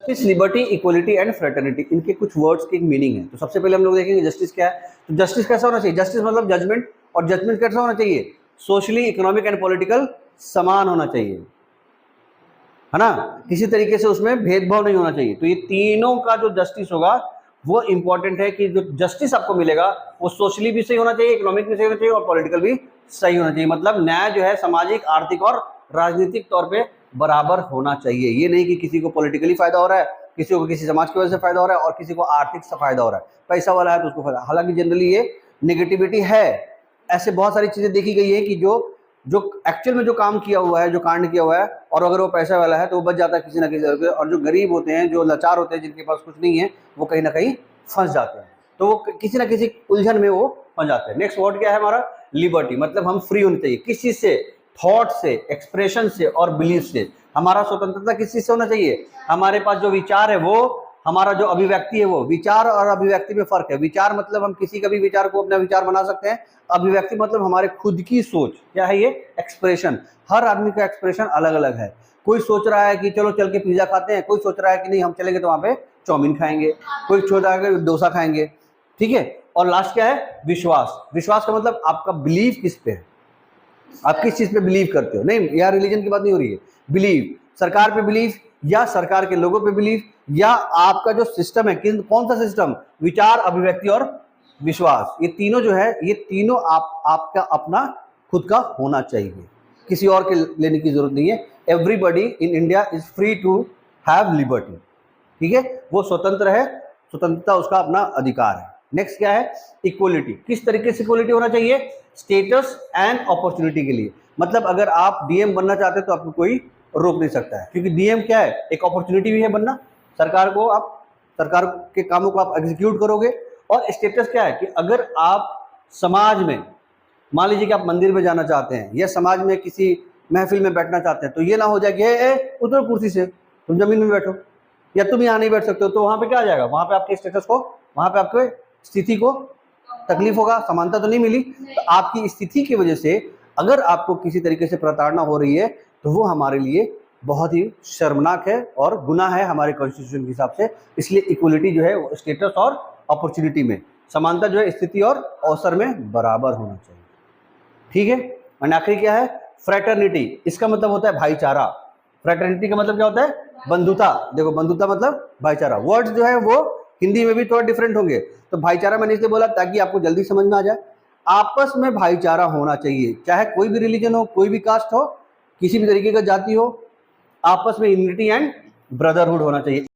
Justice, liberty, equality and fraternity, इनके कुछ words की मीनिंग है। तो सबसे पहले हम लोग देखेंगे जस्टिस क्या है। तो जस्टिस कैसा होना चाहिए? जस्टिस मतलब जजमेंट, और जजमेंट कैसा होना चाहिए? सोशली, इकोनॉमिक एंड पॉलिटिकल समान होना चाहिए, है ना। किसी तरीके से उसमें भेदभाव नहीं होना चाहिए। तो ये तीनों का जो जस्टिस होगा वो इंपॉर्टेंट है कि जो जस्टिस आपको मिलेगा वो सोशली भी सही होना चाहिए, इकोनॉमिक भी सही होना चाहिए और पॉलिटिकल भी सही होना चाहिए। मतलब न्याय जो है सामाजिक, आर्थिक और राजनीतिक तौर पे बराबर होना चाहिए। ये नहीं कि किसी को पॉलिटिकली फायदा हो रहा है, किसी को किसी समाज की वजह से फायदा हो रहा है और किसी को आर्थिक से फायदा हो रहा है, पैसा वाला है तो उसको फायदा। हालांकि जनरली ये नेगेटिविटी है। ऐसे बहुत सारी चीजें देखी गई है कि जो जो एक्चुअल में जो काम किया हुआ है, जो कांड किया हुआ है, और अगर वो पैसा वाला है तो वो बच जाता है किसी ना किसी तरह से, और जो गरीब होते हैं, जो लाचार होते हैं, जिनके पास कुछ नहीं है, वो कहीं ना कहीं फंस जाते हैं। तो वो किसी ना किसी उलझन में वो फंस जाते हैं। नेक्स्ट वर्ड क्या है हमारा? लिबर्टी। मतलब हम फ्री होने चाहिए किस चीज से? थॉट से, एक्सप्रेशन से और बिलीफ से। हमारा स्वतंत्रता किस चीज से होना चाहिए? हमारे पास जो विचार है वो, हमारा जो अभिव्यक्ति है वो, विचार और अभिव्यक्ति में फर्क है। विचार मतलब हम किसी का भी विचार को अपना विचार बना सकते हैं। अभिव्यक्ति मतलब हमारे खुद की सोच। क्या है ये? एक्सप्रेशन। हर आदमी का एक्सप्रेशन अलग अलग है। कोई सोच रहा है कि चलो चल के पिज्जा खाते हैं, कोई सोच रहा है कि नहीं हम चलेंगे तो वहां पे चाउमीन खाएंगे, कोई सोच रहा है कि डोसा खाएंगे। ठीक है। और लास्ट क्या है? विश्वास। विश्वास का मतलब आपका बिलीव किस पे है, आप किस चीज पे बिलीव करते हो। नहीं, यहाँ रिलीजन की बात नहीं हो रही है। बिलीव, सरकार पे बिलीव या सरकार के लोगों पे बिलीव, या आपका जो सिस्टम है, कौन सा सिस्टम? विचार, अभिव्यक्ति और विश्वास। ये तीनों जो है, ये तीनों आपका अपना खुद का होना चाहिए, किसी और के लेने की जरूरत नहीं है। Everybody in India is free to have liberty. ठीक है, वो स्वतंत्र है, स्वतंत्रता उसका अपना अधिकार है। नेक्स्ट क्या है? इक्वलिटी। किस तरीके से इक्वलिटी होना चाहिए? स्टेटस एंड अपॉर्चुनिटी के लिए। मतलब अगर आप डीएम बनना चाहते हैं तो आपको कोई रोक नहीं सकता है, क्योंकि डीएम क्या है? एक अपॉर्चुनिटी भी है बनना। सरकार के कामों को आप एग्जीक्यूट करोगे। और स्टेटस क्या है कि अगर आप समाज में, मान लीजिए कि आप मंदिर में जाना चाहते हैं या समाज में किसी महफिल में बैठना चाहते हैं, तो ये ना हो जाए कि उधर कुर्सी से, तुम जमीन में बैठो, या तुम यहाँ नहीं बैठ सकते हो। तो वहां पे क्या आ जाएगा? वहां पे आपके स्टेटस को, वहां पे आपके स्थिति को तकलीफ होगा, समानता तो नहीं मिली। तो आपकी स्थिति की वजह से अगर आपको किसी तरीके से प्रताड़ना हो रही है तो वो हमारे लिए बहुत ही शर्मनाक है और गुनाह है हमारे कॉन्स्टिट्यूशन के हिसाब से। इसलिए इक्वलिटी जो है वो स्टेटस और अपॉर्चुनिटी में, समानता जो है स्थिति और अवसर में बराबर होना चाहिए। ठीक है। और आखिरी क्या है? फ्रेटर्निटी। इसका मतलब होता है भाईचारा। फ्रेटर्निटी का मतलब क्या होता है? बंधुता। देखो, बंधुता मतलब भाईचारा। वर्ड्स जो है वो हिंदी में भी थोड़ा डिफरेंट होंगे। तो भाईचारा मैंने इसलिए बोला ताकि आपको जल्दी समझ में आ जाए। आपस में भाईचारा होना चाहिए, चाहे कोई भी रिलीजन हो, कोई भी कास्ट हो, किसी भी तरीके का जाति हो, आपस में यूनिटी एंड ब्रदरहुड होना चाहिए।